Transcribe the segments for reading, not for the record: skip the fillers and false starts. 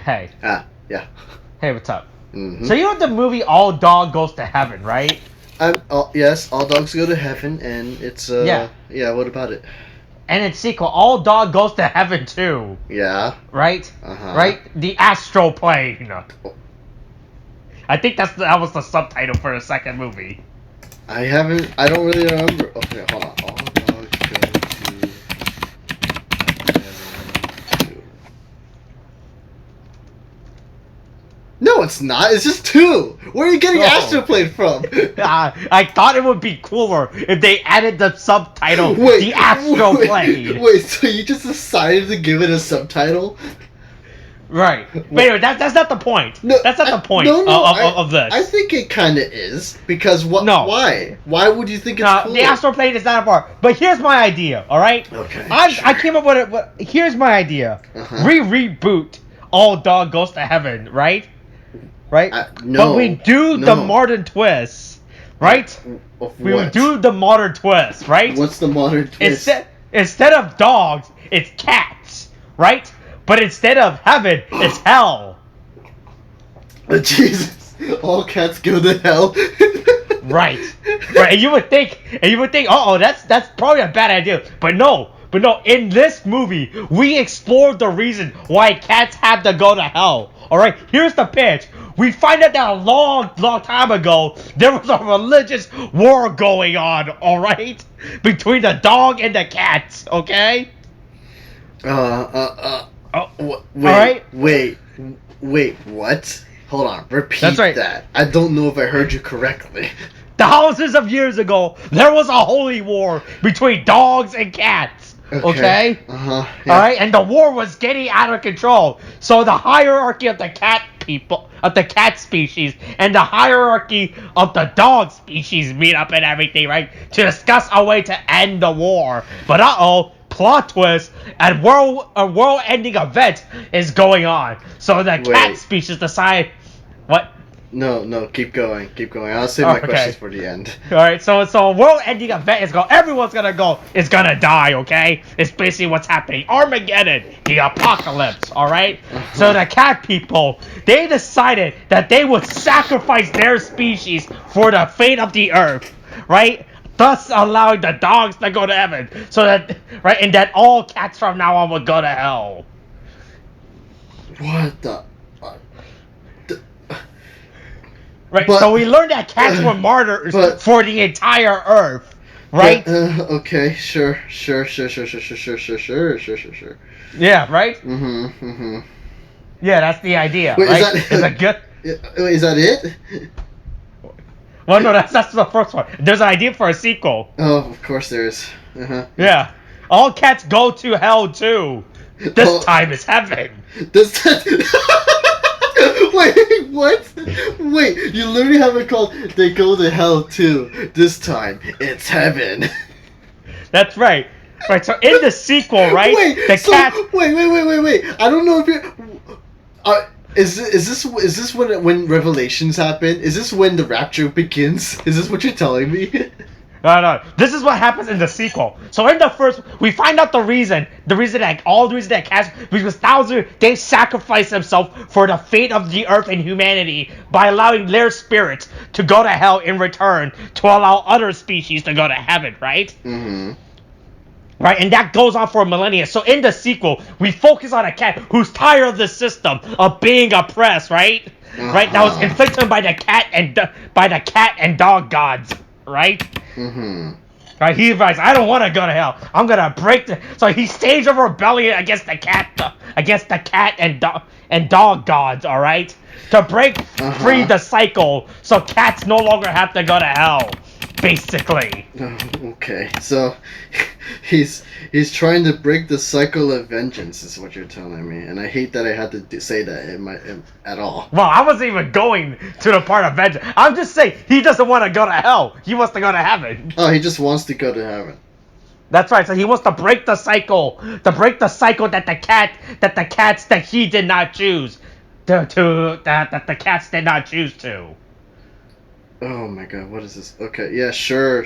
Hey. Yeah. Hey, what's up? Mm-hmm. So you know the movie All Dog Goes to Heaven, right? Yes, all dogs go to heaven, and it's Yeah. Yeah. What about it? And its sequel, All Dog Goes to Heaven 2. Yeah. Right? Uh-huh. Right? The Astral Plane. I think that was the subtitle for the second movie. I don't really remember. Okay, hold on. All dogs go to heaven 2. No, it's not. It's just 2. Where are you getting Astral Plane from? I thought it would be cooler if they added the subtitle, The Astral Plane. Wait, so you just decided to give it a subtitle? Right. But anyway, that's not the point. No, that's not the point of this. I think it kind of is. Because what? No. Why? Why would you think it's cool? The Astral Plane is not a part. But here's my idea, alright? Okay. I came up with it. Here's my idea. Uh-huh. Reboot All Dog Goes to Heaven, right? Right? No. But we do the modern twist, right? Of We what? would do the modern twist, right? What's the modern twist? Instead of dogs, it's cats, right? But instead of heaven, it's hell. Jesus! All cats go to hell. Right. And you would think, that's probably a bad idea. But no. In this movie, we explored the reason why cats have to go to hell. All right. Here's the pitch. We find out that a long time ago, there was a religious war going on. All right, between the dog and the cats. Okay. Wait, what? Hold on, repeat That's right. that. I don't know if I heard you correctly. Thousands of years ago, there was a holy war between dogs and cats. Okay? Yeah. Alright, and the war was getting out of control. So the hierarchy of the cat species, and the hierarchy of the dog species meet up and everything, right? To discuss a way to end the war. But plot twist, a world-ending event is going on. So the cat species decide... What? No, keep going. I'll save my questions for the end. Alright, so a world-ending event is going... Everyone's is gonna die, okay? It's basically what's happening. Armageddon, the apocalypse, alright? So the cat people, they decided that they would sacrifice their species for the fate of the earth, right? Thus allowing the dogs to go to heaven. So that, right, and that all cats from now on would go to hell. What the... Right, so we learned that cats were martyrs for the entire earth, right? Okay, sure. Yeah, right? Mm-hmm. Yeah, that's the idea, Wait, right? Is that it? Well, no, that's the first one. There's an idea for a sequel. Oh, of course there is. Uh-huh. Yeah. All cats go to hell, too. This time it's heaven. Wait, what? Wait, you literally have it called They Go to Hell Too. This time, it's heaven. That's right. Right, so in the sequel, right? Wait. I don't know if you're... Is this when Revelations happen? Is this when the rapture begins? Is this what you're telling me? No. This is what happens in the sequel. So in the first, we find out the reason that cats, because they sacrificed themselves for the fate of the earth and humanity by allowing their spirits to go to hell in return to allow other species to go to heaven, right? Mm-hmm. Right, and that goes on for millennia. So in the sequel, we focus on a cat who's tired of the system of being oppressed, right? Right, that was inflicted by the cat and dog gods, right? Mm-hmm. Right, he realized, I don't want to go to hell. I'm gonna break so he staged a rebellion against the cat and dog gods. All right, to break free the cycle, so cats no longer have to go to hell. Basically. Okay, so he's trying to break the cycle of vengeance, is what you're telling me, and I hate that I had to say that at all. Well, I wasn't even going to the part of vengeance. I'm just saying he doesn't want to go to hell. He wants to go to heaven. Oh, he just wants to go to heaven. That's right. So he wants to break the cycle, that the cats that he did not choose, that the cats did not choose to. Oh my god, what is this? Okay, yeah, sure.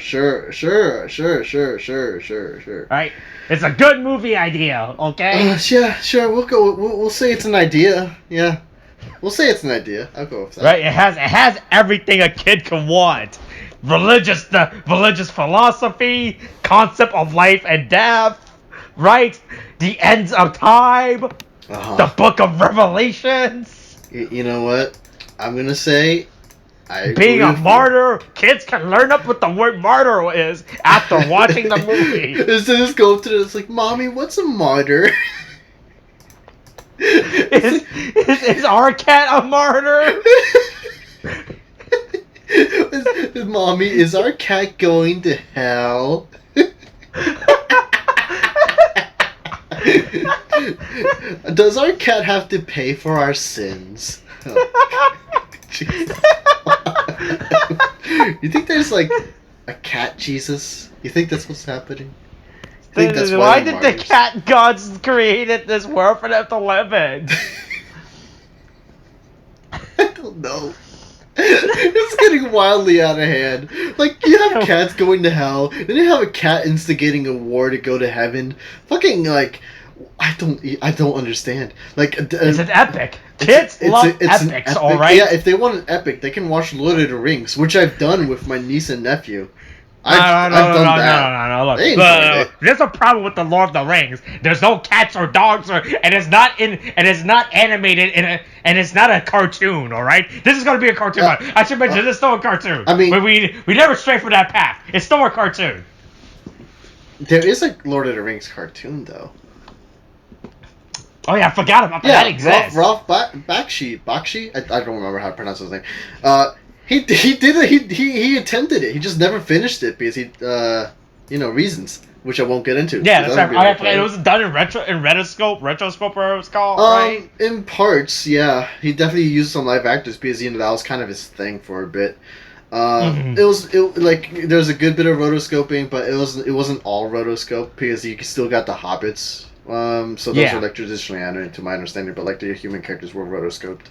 Right? It's a good movie idea, okay? Yeah, sure. We'll go. We'll say it's an idea. Yeah, we'll say it's an idea. I'll go with that. Right? It has everything a kid can want. The religious philosophy, concept of life and death, right? The ends of time, the book of Revelations. You know what? I'm gonna say. Being a martyr, kids can learn up what the word martyr is after watching the movie. Instead just go up to it, it's like, Mommy, what's a martyr? Is our cat a martyr? Mommy, is our cat going to hell? Does our cat have to pay for our sins? Oh, you think there's like a cat Jesus? You think that's what's happening? Why did the cat gods created this world for them to live in? I don't know. It's getting wildly out of hand. Like, you have cats going to hell, then you have a cat instigating a war to go to heaven. Fucking, like, I don't understand. Like, it's an epic. Kids love epics, alright? Yeah, if they want an epic, they can watch Lord of the Rings, which I've done with my niece and nephew. I've done that. No. Look, They enjoyed it. there's a problem with the Lord of the Rings. There's no cats or dogs, and it's not animated and it's not a cartoon. All right, this is gonna be a cartoon. I should mention this is still a cartoon. I mean, but we never stray from that path. It's still a cartoon. There is a Lord of the Rings cartoon though. Oh yeah, I forgot about that. Yeah, That exists. Ralph Bakshi. I don't remember how to pronounce his name. He did it. He attempted it. He just never finished it because reasons, which I won't get into. Yeah, that's right. It was done in rotoscope, whatever it's called, right? In parts, yeah. He definitely used some live actors because that was kind of his thing for a bit. There's a good bit of rotoscoping, but it wasn't all rotoscope because you still got the hobbits. So those are like traditionally animated to my understanding, but like the human characters were rotoscoped.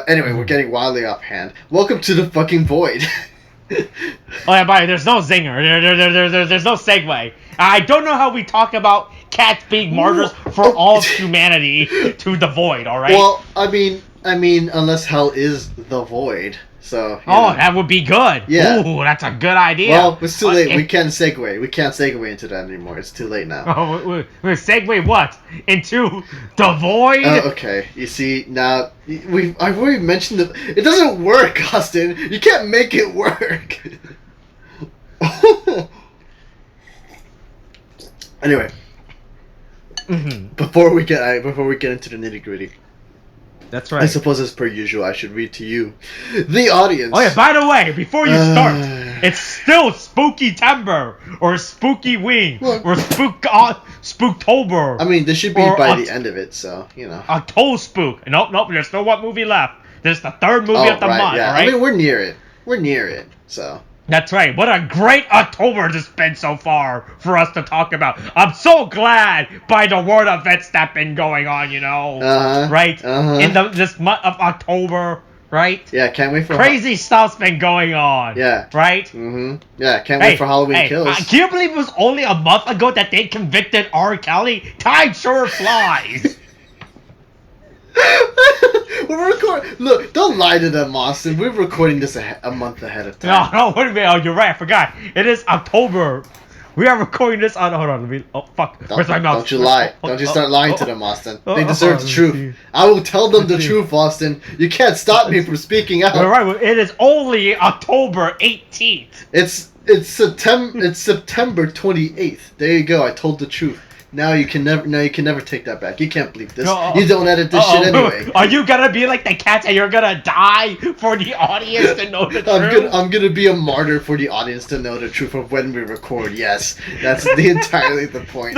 Anyway, we're getting wildly offhand. Welcome to the fucking void. Oh yeah, buddy, there's no zinger. There's no segue. I don't know how we talk about cats being martyrs for all of humanity to the void, alright? Well, I mean, unless hell is the void. So, that would be good. Yeah. Ooh, that's a good idea. Well, it's too late. We can't segue. We can't segue into that anymore. It's too late now. Oh, we segue what? Into the void? Okay. You see, now, I've already mentioned it. It doesn't work, Austin. You can't make it work. Anyway. Before we get into the nitty-gritty. That's right. I suppose as per usual, I should read to you, the audience. Oh yeah, by the way, before you start, it's still Spooky Timber, or Spooky Wing, or Spooktober. I mean, this should be by the end of it, so, October Spook. Nope, there's still one movie left. There's the third movie of the month, yeah. alright? I mean, we're near it, so. That's right. What a great October this has been so far for us to talk about. I'm so glad by the world events that been going on, right? In this month of October, right? Yeah, can't wait for crazy stuff's been going on. Yeah. Right? Yeah, can't wait for Halloween Kills. Can you believe it was only a month ago that they convicted R. Kelly? Time sure flies. We're recording. Look, don't lie to them, Austin. We're recording this a month ahead of time. No, wait a minute. Oh, you're right. I forgot. It is October. We are recording this on. Hold on. Let me. Oh fuck. Where's my mouse? Don't you lie. Don't you start lying to them, Austin. They deserve the truth. I will tell them the truth, Austin. You can't stop me from speaking out. You're right. It is only October 18th. It's September 28th. There you go. I told the truth. Now you can never take that back. You can't believe this. You don't edit this shit anyway. Are you gonna be like the cats and you're gonna die for the audience to know the truth? I'm gonna be a martyr for the audience to know the truth of when we record. Yes, that's entirely the point.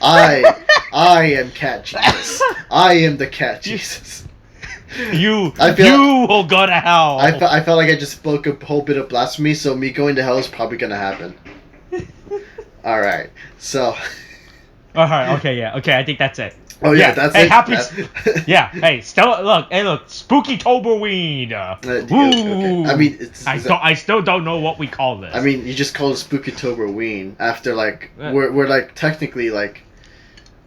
I am Cat Jesus. I am the Cat Jesus. You will go to hell. I felt like I just spoke a whole bit of blasphemy, so me going to hell is probably gonna happen. Alright, so... Alright, okay, I think that's it. Oh yeah, that's hey, it. happy. Yeah, hey, still look, spooky Toberween. Okay. I mean, I still don't know what we call this. I mean, you just call it Spookytoberween after like Yeah. we're like technically like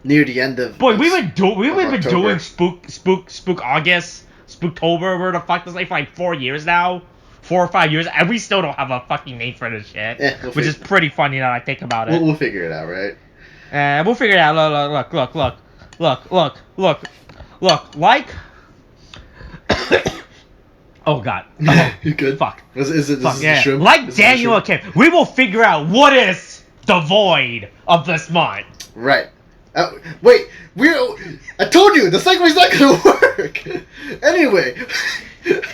near the end of. Boy, we've been October. doing spook August, Spooktober, where the fuck this like for like 4 years now. 4 or 5 years, and we still don't have a fucking name for this shit. Which is pretty funny now I think about it. We'll figure it out, right? We'll figure it out. Look, like. Oh god. Oh, You good? fuck. Is it Fuck, the yeah. shrimp? Like Is it the Daniel shrimp? and Kim, we will figure out what is the void of this month. Right. Wait, I told you the segment's not gonna work. Anyway,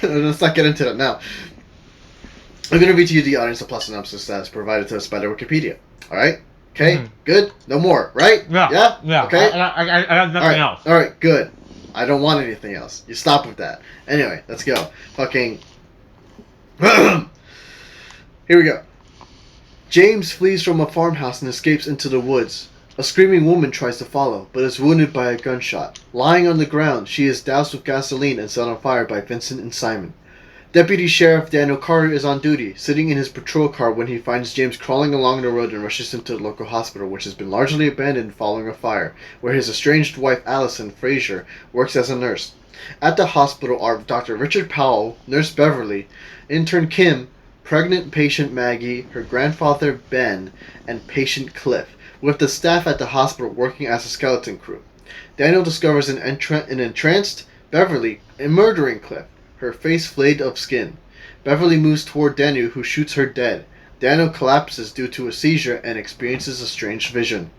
let's not get into that now. I'm gonna read to you the audience of plus synopsis that's provided to us by the Wikipedia. All right. Okay. Good. No more. Right. Yeah. Okay. I have nothing else. All right. Good. I don't want anything else. You stop with that. Anyway, let's go. Fucking. Here we go. James flees from a farmhouse and escapes into the woods. A screaming woman tries to follow, but is wounded by a gunshot. Lying on the ground, she is doused with gasoline and set on fire by Vincent and Simon. Deputy Sheriff Daniel Carter is on duty, sitting in his patrol car when he finds James crawling along the road and rushes him to the local hospital, which has been largely abandoned following a fire, where his estranged wife Allison Fraser works as a nurse. At the hospital are Dr. Richard Powell, Nurse Beverly, intern Kim, pregnant patient Maggie, her grandfather Ben, and patient Cliff, with the staff at the hospital working as a skeleton crew. Daniel discovers an entranced Beverly murdering Cliff, her face flayed of skin. Beverly moves toward Daniel, who shoots her dead. Daniel collapses due to a seizure and experiences a strange vision.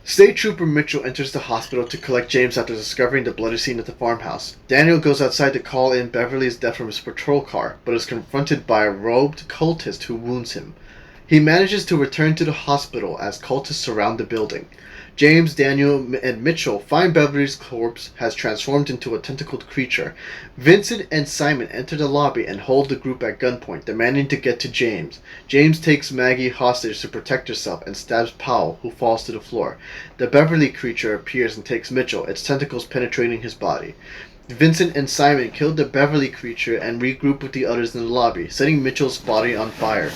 State Trooper Mitchell enters the hospital to collect James after discovering the bloody scene at the farmhouse. Daniel goes outside to call in Beverly's death from his patrol car, but is confronted by a robed cultist who wounds him. He manages to return to the hospital as cultists surround the building. James, Daniel, and Mitchell find Beverly's corpse has transformed into a tentacled creature. Vincent and Simon enter the lobby and hold the group at gunpoint, demanding to get to James. James takes Maggie hostage to protect herself and stabs Powell, who falls to the floor. The Beverly creature appears and takes Mitchell, its tentacles penetrating his body. Vincent and Simon kill the Beverly creature and regroup with the others in the lobby, setting Mitchell's body on fire.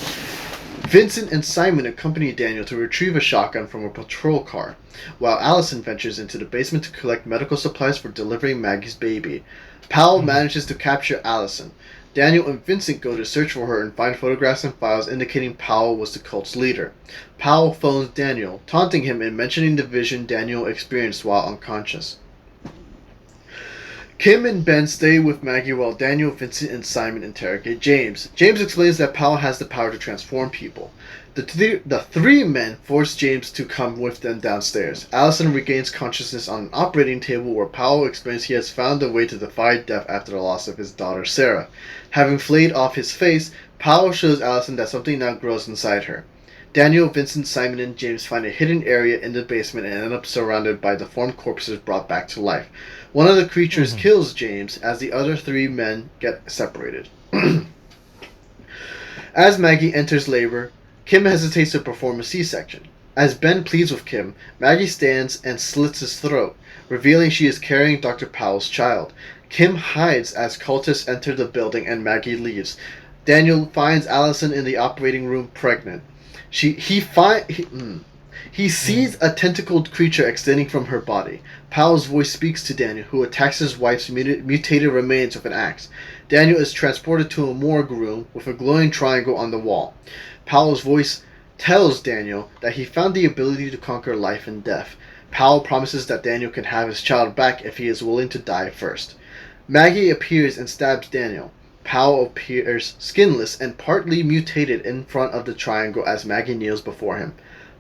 Vincent and Simon accompany Daniel to retrieve a shotgun from a patrol car, while Allison ventures into the basement to collect medical supplies for delivering Maggie's baby. Powell manages to capture Allison. Daniel and Vincent go to search for her and find photographs and files indicating Powell was the cult's leader. Powell phones Daniel, taunting him and mentioning the vision Daniel experienced while unconscious. Kim and Ben stay with Maggie while Daniel, Vincent, and Simon interrogate James. James explains that Powell has the power to transform people. The three men force James to come with them downstairs. Allison regains consciousness on an operating table where Powell explains he has found a way to defy death after the loss of his daughter Sarah. Having flayed off his face, Powell shows Allison that something now grows inside her. Daniel, Vincent, Simon, and James find a hidden area in the basement and end up surrounded by deformed corpses brought back to life. One of the creatures kills James as the other three men get separated. As Maggie enters labor, Kim hesitates to perform a C-section. As Ben pleads with Kim, Maggie stands and slits his throat, revealing she is carrying Dr. Powell's child. Kim hides as cultists enter the building and Maggie leaves. Daniel finds Allison in the operating room pregnant. He sees a tentacled creature extending from her body. Powell's voice speaks to Daniel, who attacks his wife's mutated remains with an axe. Daniel is transported to a morgue room with a glowing triangle on the wall. Powell's voice tells Daniel that he found the ability to conquer life and death. Powell promises that Daniel can have his child back if he is willing to die first. Maggie appears and stabs Daniel. Powell appears skinless and partly mutated in front of the triangle as Maggie kneels before him.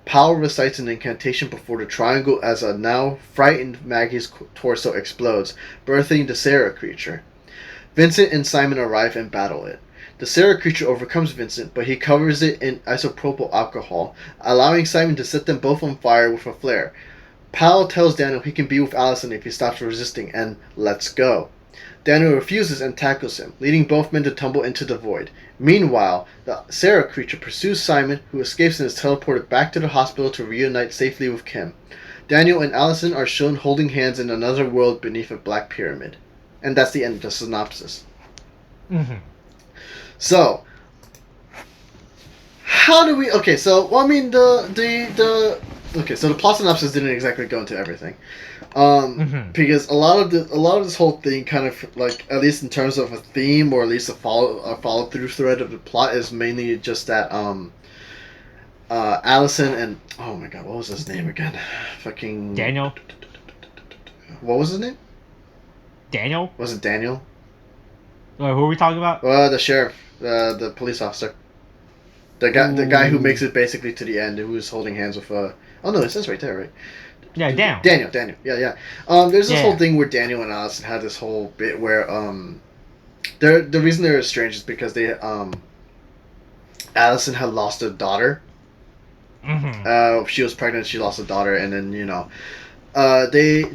Powell recites an incantation before the triangle as a now frightened Maggie's torso explodes, birthing the Sarah creature. Vincent and Simon arrive and battle it. The Sarah creature overcomes Vincent, but he covers it in isopropyl alcohol, allowing Simon to set them both on fire with a flare. Powell tells Daniel he can be with Allison if he stops resisting and lets go. Daniel refuses and tackles him, leading both men to tumble into the void. Meanwhile, the Sarah creature pursues Simon, who escapes and is teleported back to the hospital to reunite safely with Kim. Daniel and Allison are shown holding hands in another world beneath a black pyramid. And that's the end of the synopsis. Mm-hmm. So, how do we... Okay, so, well, I mean, okay, so the plot synopsis didn't exactly go into everything. Because a lot of this whole thing kind of, like, at least in terms of a theme, or at least a follow-through thread of the plot, is mainly just that, Allison and... Oh my god, what was his name again? Fucking... Daniel? What was his name? Daniel? Was it Daniel? Who are we talking about? The sheriff, the police officer. The guy who makes it basically to the end, who's holding hands with... Oh no, it says right there, right? Yeah, Daniel. Yeah. There's this whole thing where Daniel and Allison had this whole bit where the reason they're estranged is because they Allison had lost a daughter. She was pregnant. She lost a daughter, and then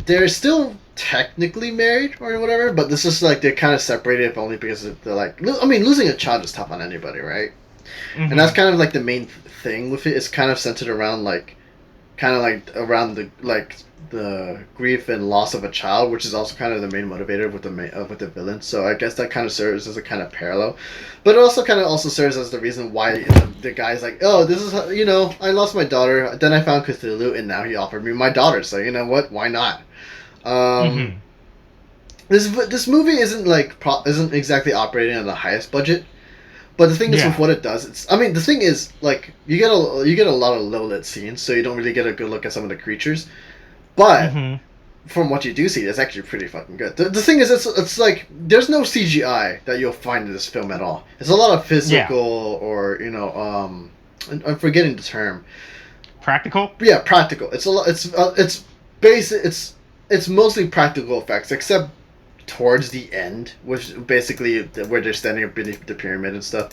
they're still technically married or whatever. But this is like they're kind of separated, only because they're like. I mean, losing a child is tough on anybody, right? And that's kind of like the main thing with it. It's kind of centered around around the grief and loss of a child, which is also kind of the main motivator with the villain. So I guess that kind of serves as a kind of parallel, but it also kind of serves as the reason why the guy's like, oh, this is how, I lost my daughter, then I found Cthulhu, and now he offered me my daughter. So you know what? Why not? This movie isn't exactly operating on the highest budget. But the thing is, with what it does, the thing is, like, you get a lot of low-lit scenes, so you don't really get a good look at some of the creatures. But from what you do see, it's actually pretty fucking good. The thing is, it's like there's no CGI that you'll find in this film at all. It's a lot of physical or I'm forgetting the term. Practical? Yeah, practical. It's a lot. It's basic. It's mostly practical effects, except towards the end, which basically where they're standing up beneath the pyramid and stuff.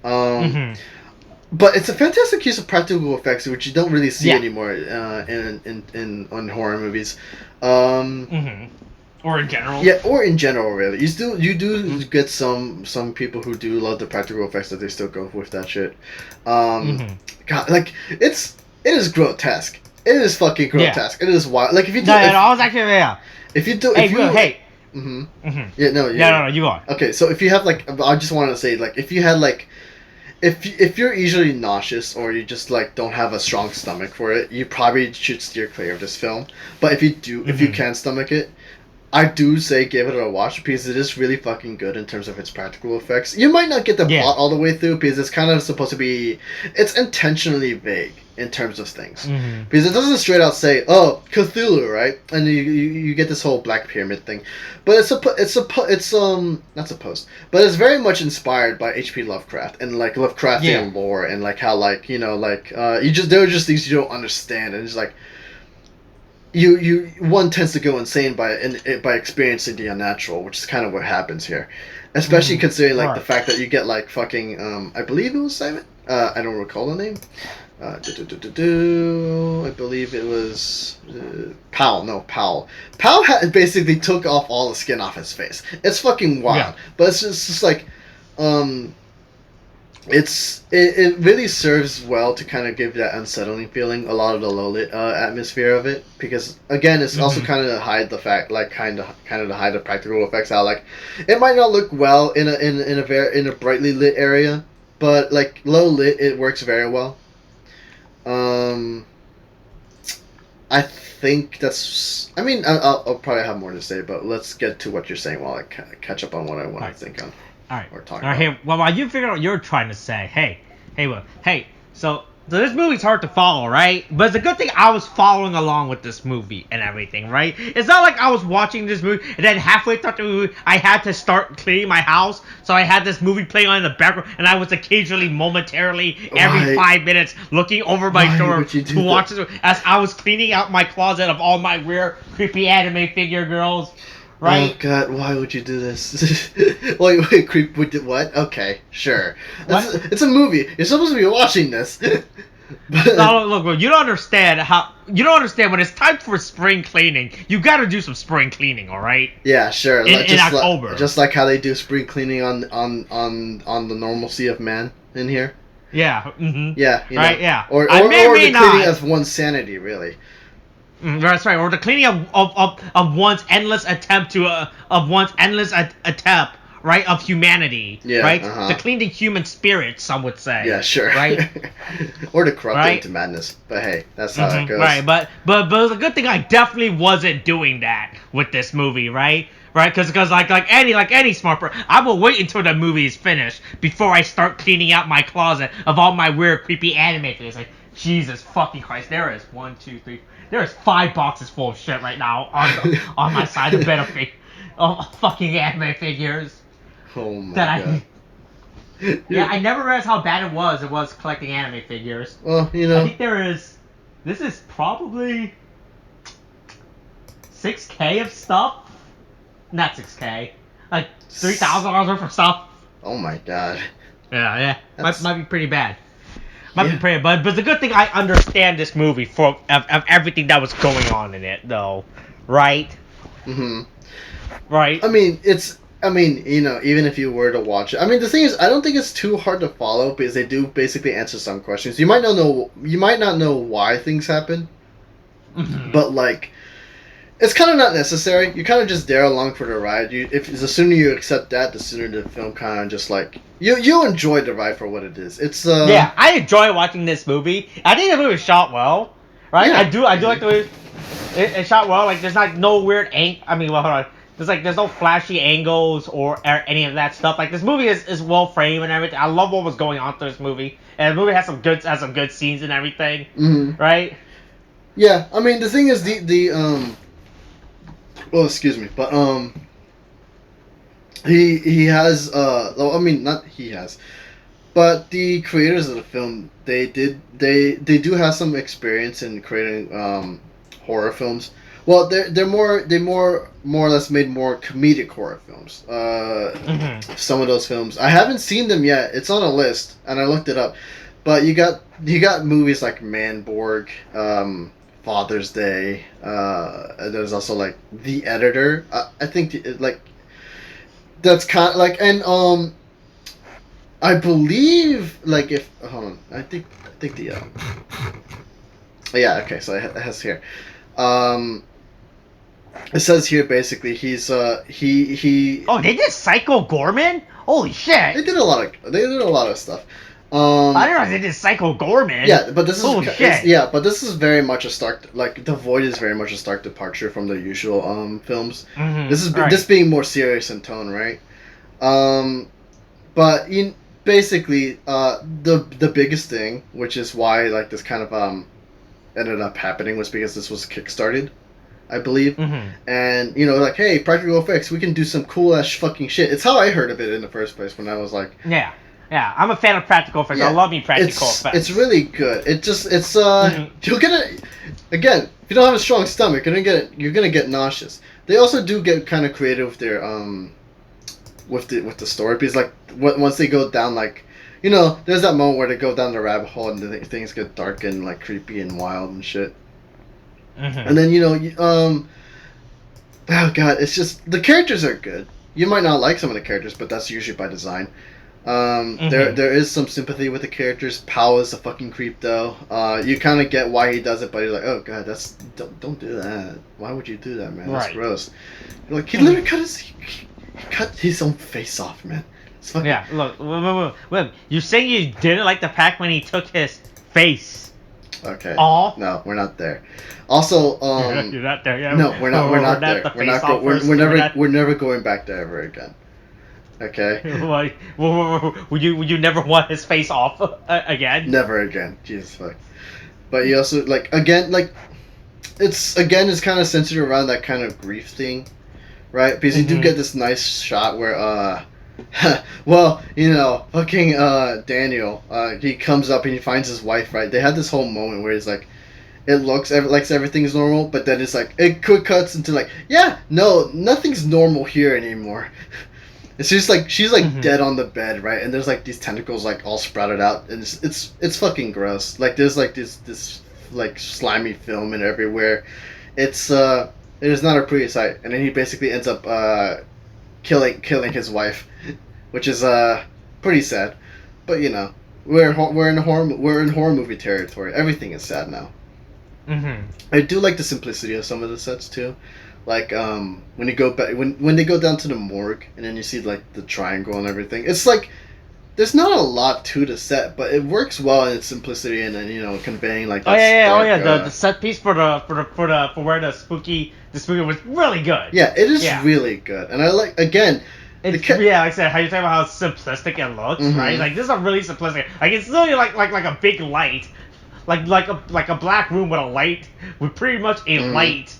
But it's a fantastic use of practical effects, which you don't really see anymore in horror movies. Or in general. Yeah, or in general, really. You do get some people who do love the practical effects that they still go with that shit. God, like it is grotesque. It is fucking grotesque. It is wild. Like if you do, I was actually If you do, Yeah, no, you go on. Okay, so if you have I just wanted to say if you had if you're easily nauseous or you just don't have a strong stomach for it, you probably should steer clear of this film. But if you can stomach it, I do say give it a watch because it is really fucking good in terms of its practical effects. You might not get the plot all the way through because it's kind of supposed to be... It's intentionally vague in terms of things. Because it doesn't straight out say, oh, Cthulhu, right? And you get this whole Black Pyramid thing. But it's not supposed, but it's very much inspired by H.P. Lovecraft and Lovecraftian lore and how there are just things you don't understand and it's like one tends to go insane by experiencing the unnatural, which is kind of what happens here, especially considering the fact that you get fucking I believe it was Simon. I don't recall the name. I believe it was Powell. No, Powell. Powell basically took off all the skin off his face. It's fucking wild, but it's just it really serves well to kind of give that unsettling feeling, a lot of the low lit atmosphere of it, because again it's also kind of to hide the fact kind of to hide the practical effects out. It might not look well in a brightly lit area, but low lit it works very well. I think that's... I'll probably have more to say, but let's get to what you're saying while I catch up on what I want to think on. Alright. Or talk about. Hey, well, while you figure out what you're trying to say, so this movie's hard to follow, right? But it's a good thing I was following along with this movie and everything, right? It's not like I was watching this movie and then halfway through the movie I had to start cleaning my house, so I had this movie playing on in the background and I was occasionally, momentarily, every 5 minutes looking over my shoulder to watch this as I was cleaning out my closet of all my weird, creepy anime figure girls. Right? Oh god, why would you do this? wait, creep with what? Okay, sure. It's a movie. You're supposed to be watching this. No, look, you don't understand when it's time for spring cleaning. You got to do some spring cleaning, all right? Yeah, sure. In October, just like how they do spring cleaning on the normalcy of man in here. Yeah. Yeah. Right. Yeah. Or the cleaning of one's sanity, really. That's right. Or the cleaning of one's endless attempt attempt, right, of humanity, Yeah, right? uh-huh. To clean the human spirit, some would say. Yeah, sure. Right? Or to corrupt Right? it into madness. But hey, that's how that goes. Right, but it's a good thing I definitely wasn't doing that with this movie, right? Right, because like any smart person, I will wait until the movie is finished before I start cleaning out my closet of all my weird, creepy anime things. Like, Jesus fucking Christ, there is 1, 2, 3, there is 5 boxes full of shit right now on my side of the bed of fucking anime figures. Oh my God. Yeah, I never realized how bad it was collecting anime figures. Well, I think this is probably 6K of stuff. Not 6K. Like $3,000 worth of stuff. Oh my god. Yeah. Might be pretty bad. Might be pretty bad. But the good thing I understand this movie of everything that was going on in it, though. Right? Right? I mean, even if you were to watch it, I mean, the thing is, I don't think it's too hard to follow because they do basically answer some questions. You might not know why things happen, but like, it's kind of not necessary. You're kind of just there along for the ride. The sooner you accept that, the sooner the film kind of just like you enjoy the ride for what it is. It's yeah, I enjoy watching this movie. I think the movie was shot well, right? Yeah. I do like the way it shot well. Like, there's like no weird hold on. There's no flashy angles or any of that stuff. Like, this movie is well framed and everything. I love what was going on through this movie, and the movie has some good scenes and everything, right? Yeah, I mean, the thing is well, excuse me, but he has well, I mean, not he has, but the creators of the film, they do have some experience in creating horror films. Well, they more or less made more comedic horror films. Some of those films I haven't seen them yet. It's on a list, and I looked it up. But you got movies like Manborg, Father's Day. And there's also like The Editor. I think like that's kind of like, and I believe like if hold on, I think the yeah, okay, so it has here. It says here basically he's he. Oh, they did Psycho Gorman? Holy shit! They did a lot of stuff. I didn't know they did Psycho Gorman. Yeah, but this is but this is very much a stark, like, The Void is very much a stark departure from the usual films. This being more serious in tone, right? But basically the biggest thing, which is why like this kind of ended up happening, was because this was kickstarted, I believe. And like, hey, practical effects, we can do some cool ass fucking shit. It's how I heard of it in the first place when I was like, yeah, I'm a fan of practical effects. I love me practical effects. It's really good. You'll get it again. If you don't have a strong stomach, you're gonna get nauseous. They also do get kind of creative with their with the story, because like once they go down, like, there's that moment where they go down the rabbit hole and things get dark and like creepy and wild and shit. And then oh god, it's just the characters are good. You might not like some of the characters, but that's usually by design. There is some sympathy with the characters. Powell is a fucking creep, though. You kind of get why he does it, but you're like, oh god, don't do that. Why would you do that, man? That's gross. You're like, he literally cut his own face off, man. It's fucking... Yeah, look, wait, you saying you didn't like the fact when he took his face? Okay. Off? No, we're not there. Also, you're not there. Yeah. No, we're not there. We're never going back there ever again. Okay. Like, would you never want his face off again? Never again. Jesus fuck. But you also it's kind of centered around that kind of grief thing, right? Because you do get this nice shot where well, fucking Daniel, he comes up and he finds his wife, right? They had this whole moment where he's like, it looks like everything's normal, but then it's like it quick cuts into like, yeah, no, nothing's normal here anymore. It's just like she's like dead on the bed, right? And there's like these tentacles like all sprouted out, and it's fucking gross. Like there's like this like slimy film and everywhere. It is not a pretty sight. And then he basically ends up killing his wife, which is pretty sad. But we're in horror movie territory. Everything is sad now. I do like the simplicity of some of the sets too. Like when you go back when they go down to the morgue and then you see like the triangle and everything. It's like there's not a lot to the set, but it works well in its simplicity and then conveying like that the set piece for where the spooky was really good. Yeah, it is really good, and I like again. Like I said, how you talk about how simplistic it looks, right? Like this is a really simplistic. Like it's literally like a big light, like a black room with a light with pretty much a light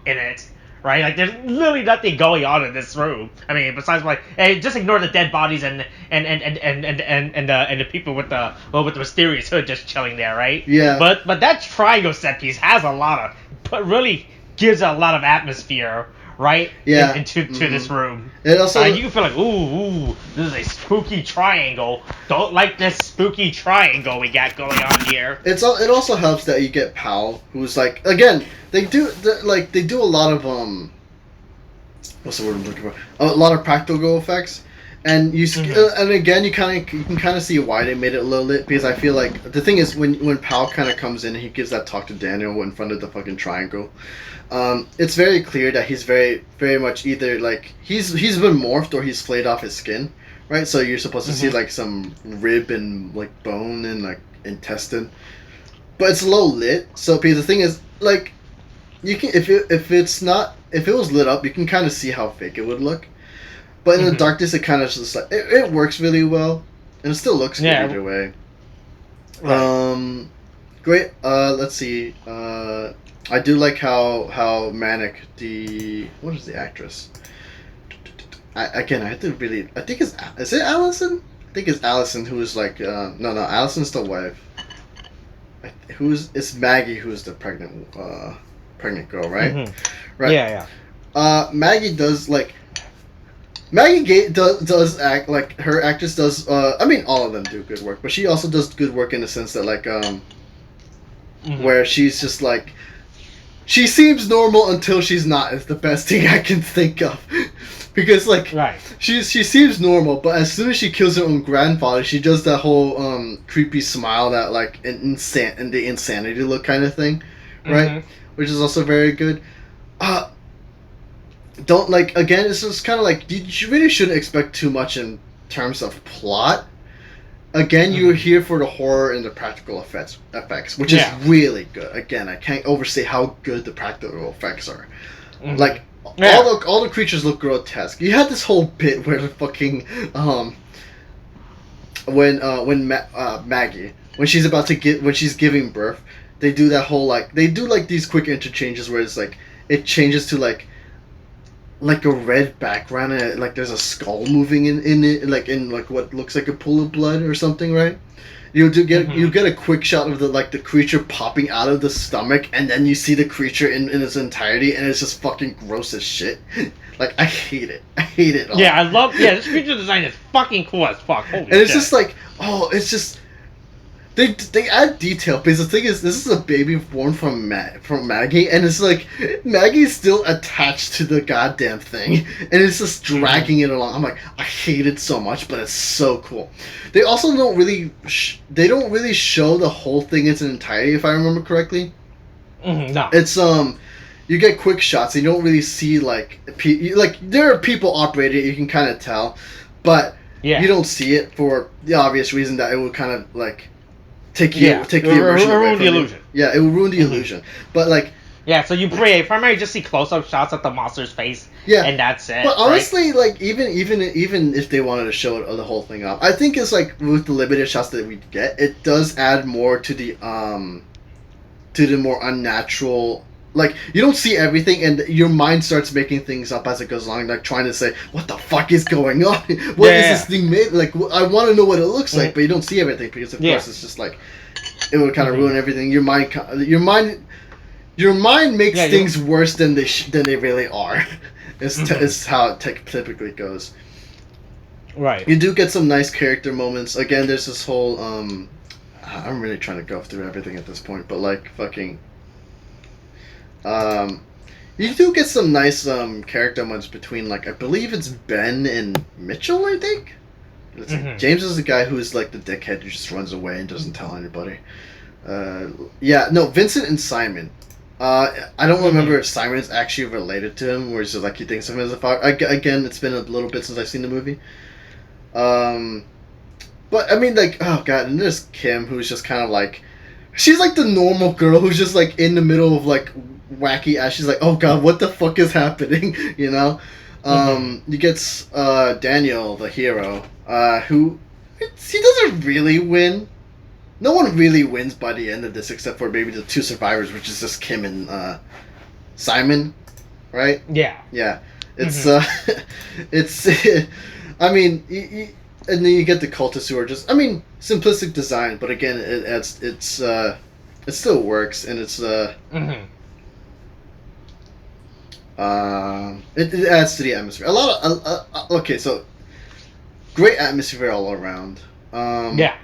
in it, right? Like there's literally nothing going on in this room. I mean, besides like, hey, just ignore the dead bodies and the people with the mysterious hood just chilling there, right? Yeah. But that triangle set piece has a lot of, but really gives a lot of atmosphere. Right? Yeah. To this room. It also you can feel like, ooh, this is a spooky triangle. Don't like this spooky triangle we got going on here. It also helps that you get Powell, who's like, again, they do a lot of what's the word I'm looking for? A lot of practical effects. And and again, you can kind of see why they made it a little lit, because I feel like the thing is when Powell kind of comes in, he gives that talk to Daniel in front of the fucking triangle. It's very clear that he's very very much either like he's been morphed or he's flayed off his skin, right? So you're supposed to see like some rib and like bone and like intestine, but it's low lit. So because the thing is like you can if it was lit up, you can kind of see how fake it would look. But in the darkness, it kind of just like it works really well, and it still looks good either way. Right. Great. Let's see. I do like how manic what is the actress? I have to really. I think is it Allison? I think it's Allison who is like no Allison's the wife. It's Maggie who's the pregnant girl, right? Right. Yeah. Maggie does like. Maggie does act like her actress does. I mean, all of them do good work, but she also does good work in the sense that like where she's just like she seems normal until she's not. Is the best thing I can think of, because like she seems normal, but as soon as she kills her own grandfather, she does that whole creepy smile, that like the insanity look kind of thing, right? Which is also very good. Don't like again. It's just kind of like you really shouldn't expect too much in terms of plot. Again, you're here for the horror and the practical effects, which is really good. Again, I can't overstate how good the practical effects are. Like all the creatures look grotesque. You had this whole bit where the fucking Maggie when she's giving birth, they do that whole like these quick interchanges where it's like it changes to like a red background and like there's a skull moving in it, like in like what looks like a pool of blood or something, right? You get a quick shot of the creature popping out of the stomach, and then you see the creature in its entirety, and it's just fucking gross as shit. Like I hate it all. Yeah, I love this creature design is fucking cool as fuck. Holy and it's just like it's just They add detail, because the thing is, this is a baby born from Maggie, and it's like Maggie's still attached to the goddamn thing, and it's just dragging it along. I'm like, I hate it so much, but it's so cool. They also don't really show the whole thing in its entirety, if I remember correctly. No, it's you get quick shots, and you don't really see like there are people operating it, you can kind of tell, but you don't see it for the obvious reason that it would kind of like. Take the immersion away from the illusion. Yeah, it will ruin the illusion. But like, so you primarily just see close-up shots of the monster's face. Yeah, and that's it. But honestly, like even if they wanted to show the whole thing off, I think it's like with the limited shots that we get, it does add more to the more unnatural. Like, you don't see everything, and your mind starts making things up as it goes along, like trying to say, what the fuck is going on? What is this thing made? Like, I want to know what it looks like, but you don't see everything, because of course it's just like, it would kind of ruin everything. Your mind makes things worse than they really are. Is how it typically goes. Right. You do get some nice character moments. Again, there's this whole, I'm really trying to go through everything at this point, but like, fucking... you do get some nice character moments between, like, I believe it's Ben and Mitchell, I think? Like, James is the guy who's like the dickhead who just runs away and doesn't tell anybody. Yeah, no, Vincent and Simon. I don't remember if Simon is actually related to him, or is it like he thinks of him as a father. Again, it's been a little bit since I've seen the movie. But I mean, like, oh god, and there's Kim, who's just kind of like, she's like the normal girl who's just like in the middle of like wacky ass. She's like, oh god, what the fuck is happening? You know. You get Daniel, the hero, who he doesn't really win. No one really wins by the end of this, except for maybe the two survivors, which is just Kim and Simon, right? Yeah. Yeah. It's it's. I mean, and then you get the cultists who are just. I mean, simplistic design, but again, it still works, and it's it adds to the atmosphere. A lot of okay, so great atmosphere all around. Yeah.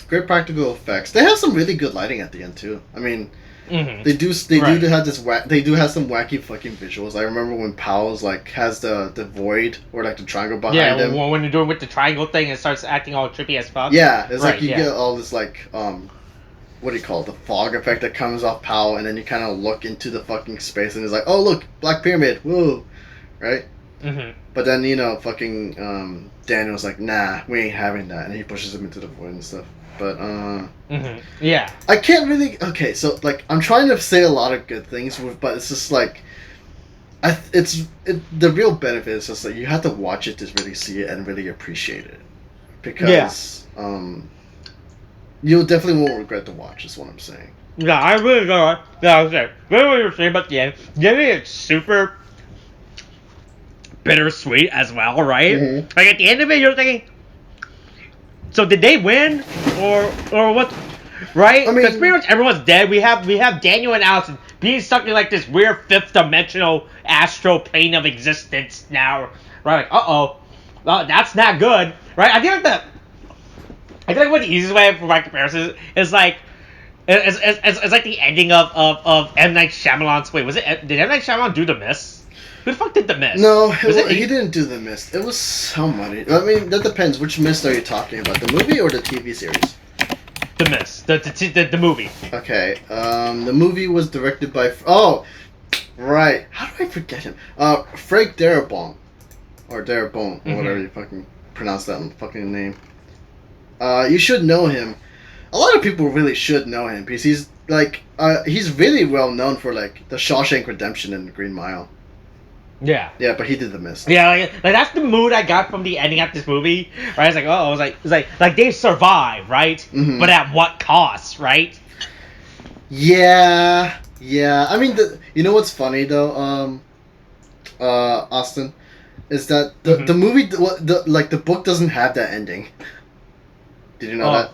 Great practical effects. They have some really good lighting at the end too. I mean, they do have this they do have some wacky fucking visuals. I remember when Powell's like has the void or like the triangle behind him. Yeah, when you're doing with the triangle thing, it starts acting all trippy as fuck. Yeah, it's like you get all this like what do you call it? The fog effect that comes off Powell, and then you kind of look into the fucking space, and it's like, oh look, Black Pyramid, whoa, right? But then fucking Daniel's like, nah, we ain't having that, and he pushes him into the void and stuff. But yeah, I can't really. Okay, so like I'm trying to say a lot of good things, but it's just like, the real benefit is just that you have to watch it to really see it and really appreciate it, because you'll definitely won't regret the watch. Is what I'm saying. Yeah, I really don't. Yeah, I was saying. Remember what you were saying about the end? The ending is super bittersweet as well, right? Like at the end of it, you're thinking, so did they win, or what? Right? I mean, because pretty much everyone's dead. We have Daniel and Allison being stuck in like this weird fifth dimensional astral plane of existence now. Right? Like, well, that's not good. Right? I feel like what the easiest way for my comparison is like. It's like the ending of M. Night Shyamalan's. Wait, was it? Did M. Night Shyamalan do The Mist? Who the fuck did The Mist? No, he didn't do The Mist. It was somebody. I mean, that depends. Which Mist are you talking about? The movie or the TV series? The Mist. The movie. Okay. The movie was directed by. Oh, right. How do I forget him? Frank Darabont, or Darabont, or whatever you fucking pronounce that fucking name. You should know him. A lot of people really should know him because he's like he's really well known for like the Shawshank Redemption and the Green Mile. Yeah. Yeah, but he did The Mist. Yeah, like that's the mood I got from the ending of this movie. Right? It's like they survive, right? But at what cost, right? Yeah. I mean, you know what's funny though, Austin, is that the movie, the book doesn't have that ending. Did you know that?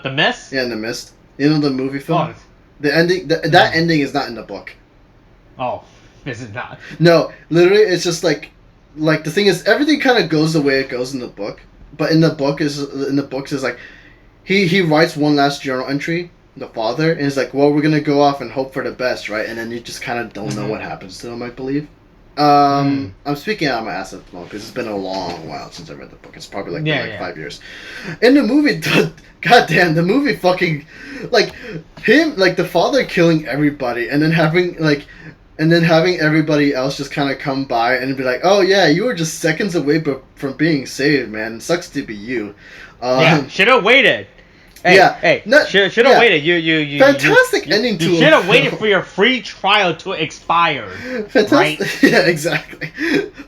The Mist? Yeah, in The Mist. You know the movie film? The ending, that ending is not in the book. Oh, this is not. No, literally, it's just like the thing is, everything kind of goes the way it goes in the book. But in the books is like, he writes one last journal entry, the father, and he's like, well, we're gonna go off and hope for the best, right? And then you just kind of don't know what happens to him, I believe. I'm speaking out of my ass at the moment because it's been a long while since I read the book. It's probably like 5 years. In the movie, goddamn, the movie fucking like him, like the father killing everybody, and then having everybody else just kind of come by and be like, oh yeah, you were just seconds away from being saved, man. It sucks to be you. Should have waited. Hey, should have waited. You fantastic ending to. You should have waited for your free trial to expire. Fantastic, right? Yeah, exactly.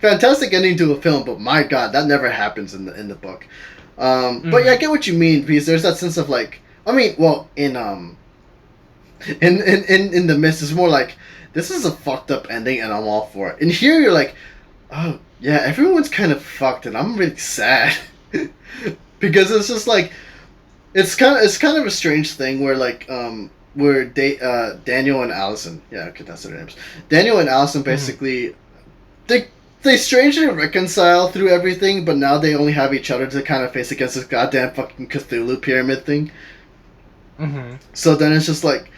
Fantastic ending to a film, but my god, that never happens in the book. But yeah, I get what you mean because there's that sense of like, I mean, well, in The Mist, it's more like this is a fucked up ending, and I'm all for it. And here you're like, oh yeah, everyone's kind of fucked, and I'm really sad because it's just like. It's kind of a strange thing where like where Daniel and Allison, yeah, okay, that's their names. Daniel and Allison basically they strangely reconcile through everything, but now they only have each other to kind of face against this goddamn fucking Cthulhu pyramid thing. So then it's just like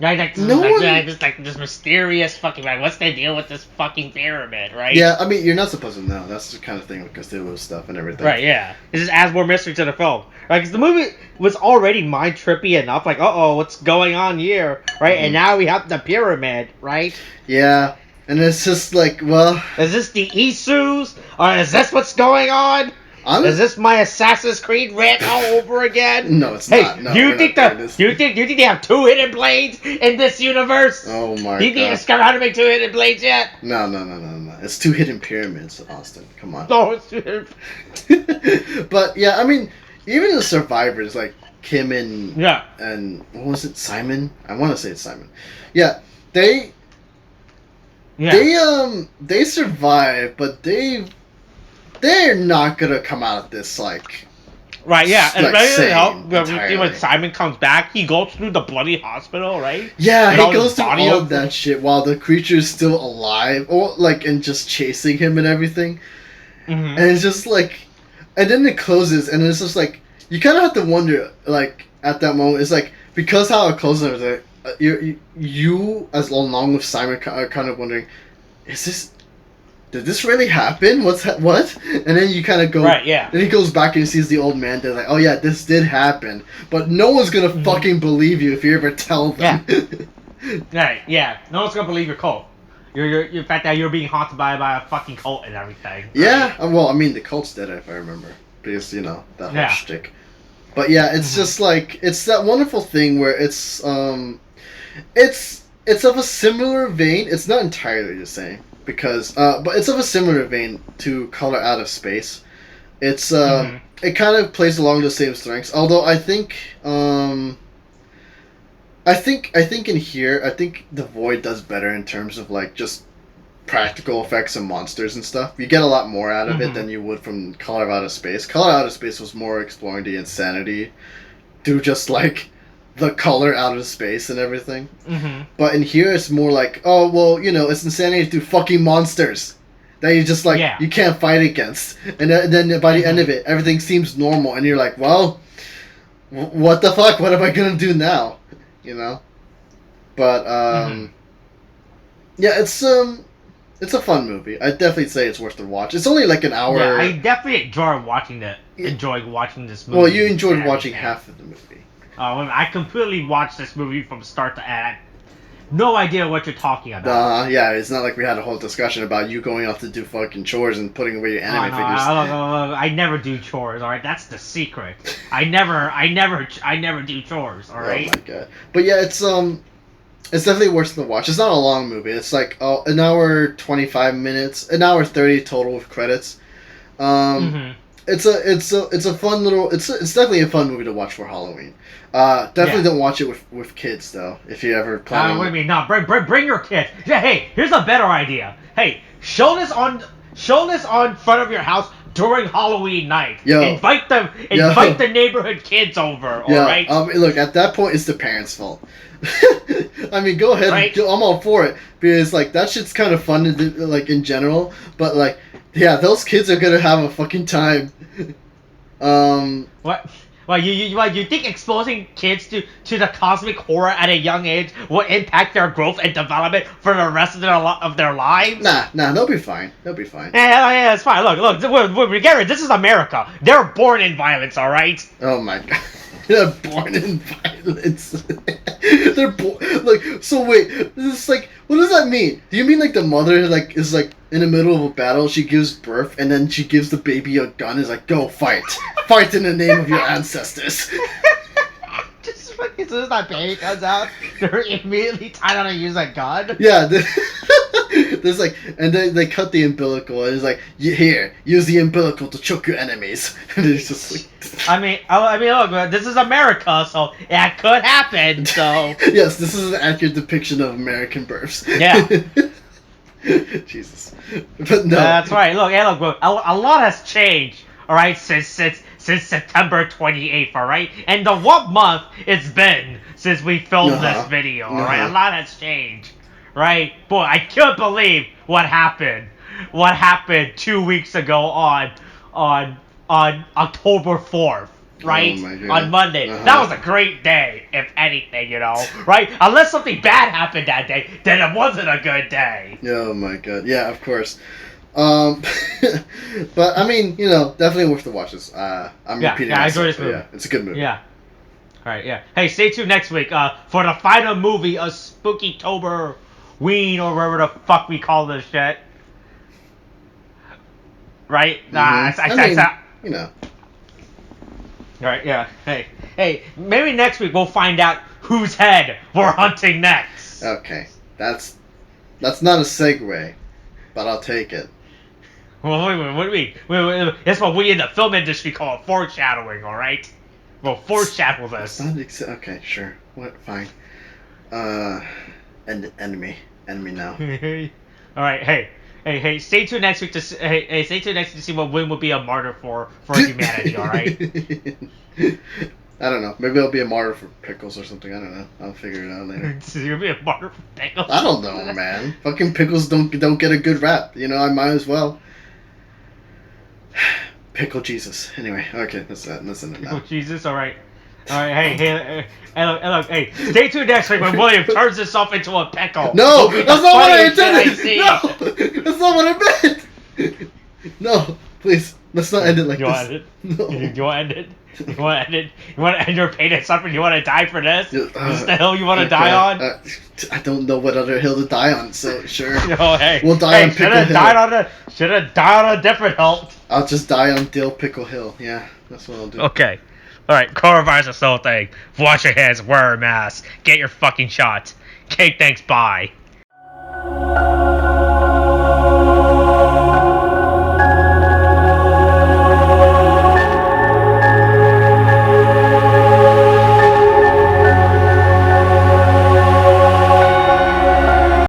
this mysterious fucking like, what's the deal with this fucking pyramid, right? Yeah, I mean, you're not supposed to know. That's the kind of thing with Cthulhu stuff and everything. Right, yeah. It just adds more mystery to the film. Right, because the movie, was already mind trippy enough. Like, what's going on here, right? And now we have the pyramid, right? Yeah, and it's just like, well, is this the Isus, or is this what's going on? Is this my Assassin's Creed rant all over again? No, it's not. No, do you think they have 2 hidden blades in this universe? Oh my god! Do you think they discovered how to make 2 hidden blades yet? No. It's 2 hidden pyramids, Austin. Come on. No, it's 2 hidden. But yeah, I mean, even the survivors like Kim and what was it, Simon? I want to say it's Simon. Yeah, they survive, but they're not gonna come out of this like. Right, yeah, and like, when Simon comes back, he goes through the bloody hospital, right? Yeah, he goes through all of that shit while the creature's still alive, or like, and just chasing him and everything. And it's just like, and then it closes, and it's just like, you kind of have to wonder, like, at that moment, it's like, because how it closes, like, you as along with Simon are kind of wondering, did this really happen? What? And then you kind of go... Right, yeah. Then he goes back and he sees the old man. They're like, oh yeah, this did happen. But no one's going to fucking believe you if you ever tell them. Yeah. Right, yeah. No one's going to believe your cult. The fact that you're being haunted by a fucking cult and everything. Yeah, right? Well, I mean, the cult's dead, if I remember. Because, that whole shtick. But yeah, it's just like... It's that wonderful thing where it's of a similar vein. It's not entirely the same. Because, but it's of a similar vein to Color Out of Space. It's, it kind of plays along the same strengths. Although I think in here, I think The Void does better in terms of like just practical effects and monsters and stuff. You get a lot more out of it than you would from Color Out of Space. Color Out of Space was more exploring the insanity through just like the color out of space and everything. But in here, it's more like, oh, well, it's insanity through fucking monsters that you just, like, you can't fight against. And then by the end of it, everything seems normal, and you're like, well, what the fuck? What am I gonna do now? But, yeah, it's a fun movie. I'd definitely say it's worth the watch. It's only like an hour. Yeah, I definitely enjoyed watching this movie. Well, you enjoyed watching half of the movie. I completely watched this movie from start to end. No idea what you're talking about. Yeah, it's not like we had a whole discussion about you going off to do fucking chores and putting away your anime figures. I never do chores, alright? That's the secret. I never do chores, alright? Oh my god. But yeah, it's definitely worth the watch. It's not a long movie. It's like an hour 25 minutes, an hour 30 total with credits. It's a fun little. It's definitely a fun movie to watch for Halloween. Definitely don't watch it with kids though. If you ever plan. What do you mean? No, bring your kids. Yeah, hey, here's a better idea. Hey, show this on front of your house during Halloween night. Invite the neighborhood kids over. All right. Look, at that point, it's the parents' fault. I mean, go ahead. Right? I'm all for it because like that shit's kind of fun to do, like in general. But like, yeah, those kids are gonna have a fucking time. What? Well, you think exposing kids to the cosmic horror at a young age will impact their growth and development for the rest of their lives? Nah, they'll be fine. Yeah, it's fine. Look, this is America. They're born in violence, all right? Oh my god. They're born in violence. They're born so wait, this is like, what does that mean? Do you mean like the mother like is like in the middle of a battle, she gives birth and then she gives the baby a gun, is like, go fight. Fight in the name of your ancestors. Just as soon as that baby comes out, they're immediately tied on to use a gun? Yeah, there's like, and then they cut the umbilical, and it's like, here, use the umbilical to choke your enemies. And it's just like... I mean, look, this is America, so it could happen, so... Yes, this is an accurate depiction of American births. Yeah. Jesus. But no. That's right. Look, a lot has changed, alright, since September 28th, alright? And the what month it's been since we filmed this video, alright? A lot has changed, right? Boy, I can't believe what happened 2 weeks ago on October 4th. Right? Oh on Monday. That was a great day, if anything, right? Unless something bad happened that day, then it wasn't a good day. Oh my god. Yeah, of course. But I mean, definitely worth the watch this. I'm repeating myself, I enjoyed this movie. Yeah, it's a good movie. Yeah. Alright, yeah. Hey, stay tuned next week for the final movie of Spooky-tober Ween, or whatever the fuck we call this shit. Right? You know. Alright, yeah. Hey, maybe next week we'll find out whose head we're hunting next. Okay. That's not a segue, but I'll take it. Well, wait, what do you mean? Wait, that's what we in the film industry call foreshadowing, alright? We'll foreshadow this. Okay, sure. What? Fine. Enemy now. Alright, hey, stay tuned next week to stay tuned next week to see what Win will be a martyr for humanity, alright? I don't know. Maybe I'll be a martyr for pickles or something. I don't know. I'll figure it out later. You'll be a martyr for pickles? I don't know, man. Fucking pickles don't get a good rap. You know, I might as well. Pickle Jesus. Anyway, okay, that's it now. Pickle Jesus, alright. Alright, hey, look, hey, stay tuned next week when William turns himself into a pickle. No, that's not what I intended! No, that's not what I meant! No, please, let's not end it like this. No. You want to end it? You want to end it? You want to end your pain at something? You want to die for this? Is this the hill you want to die on? I don't know what other hill to die on, so sure. Hey, we'll die on Pickle Hill. Should have died on a different hill. I'll just die on Dill Pickle Hill. Yeah, that's what I'll do. Okay. Alright, coronavirus is the whole thing. Wash your hands, wear a mask, get your fucking shot. Okay, thanks, bye.